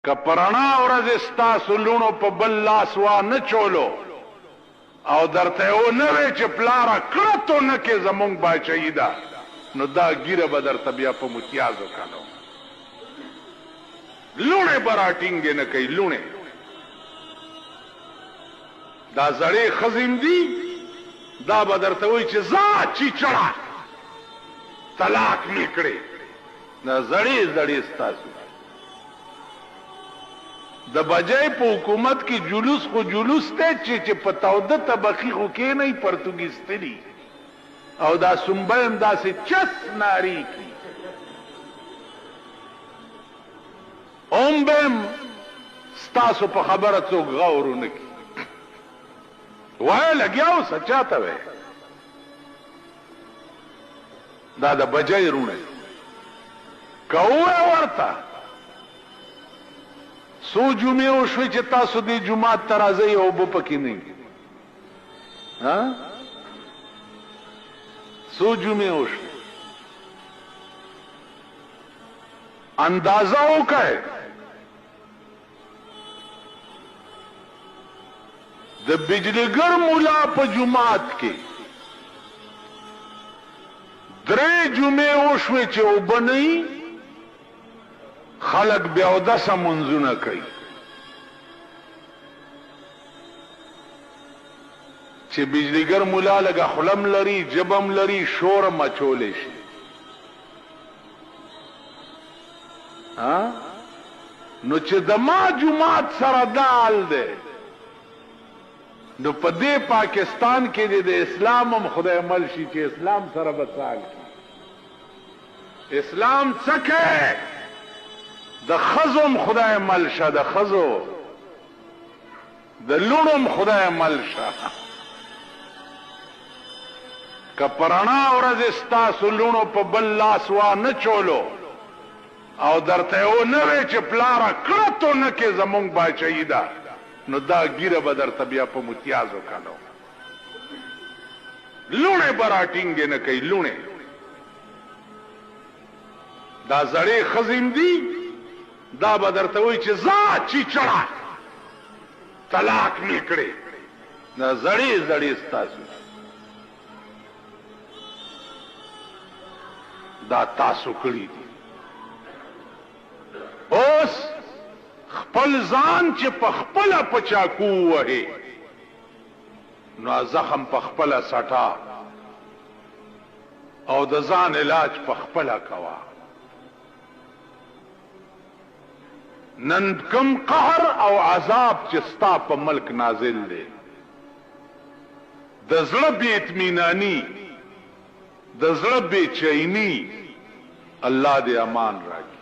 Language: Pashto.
که پرانا ورځ ستاسو لونو په بل لاس وا نه چولو او درته ونه چې پلاره کړه نه کې زمونږ باچهي ده نو دا ګیره به درته بیا په متیازو کړو لوڼې به راټینګې نه کوي لوڼې دا زړې ښځې دي دا به درته وایي چې ځه چیچړه طلاق مې کړې دا زړې زړې ستاسو د بجای په حکومت کې جلوس خو جلوس دی چې په توده طبقې خو کېنئ پرتګیستلي او دا سنبه هم داسې چس ناري کی هم به هم ستاسو په خبره څوک غور ونه کي وایه لګیا اوسه چاته وی دا د بجای روڼی که ووایه ورته څو جمعې وشوې چې تاسو دې جومات ته راځئ او اوبه پکې نه وي څو جمعې وشوې اندازه وکړئ د بجلیګر مولا په جومات کې 3 جمعې وشوې چې اوبه نه وي خلق بیا اودسه منځونه کوي چې بجلیګر مولا لګه خلم لري جبم لري شور مچولی شي نو چې د ما جماعت سره دال دی نو په دې پاکستان کې د اسلام هم خدای عمل شي چې اسلام سره به سال کی اسلام څه کوي د خزم خدای مل شه د خزو د لونم خدای مل شه که پرانا ورځ ستاسو لونو په بل لاس وا نه چولو او درته ونه وی چې پلاره کړه نه کې زمونږ باچهي ده نو دا ګیره به درته بیا په متیازو کړو لوڼې به راټینګې نه کوي لوڼې دا زړې ښځې دي دا به درته وایي چې ځه چیچړه طلاق مې کړې دا زړې زړې ستاسو دا تاسو کړي دي اوس خپل ځان چې په خپله په چاکو ووهې نو زخم په خپله سټا او د ځان علاج په خپله کوه نن کم قهر او عذاب چې ستا په ملک نازل دی د زړه بې اطمیناني د زړه بې چیني الله دې امان راکړي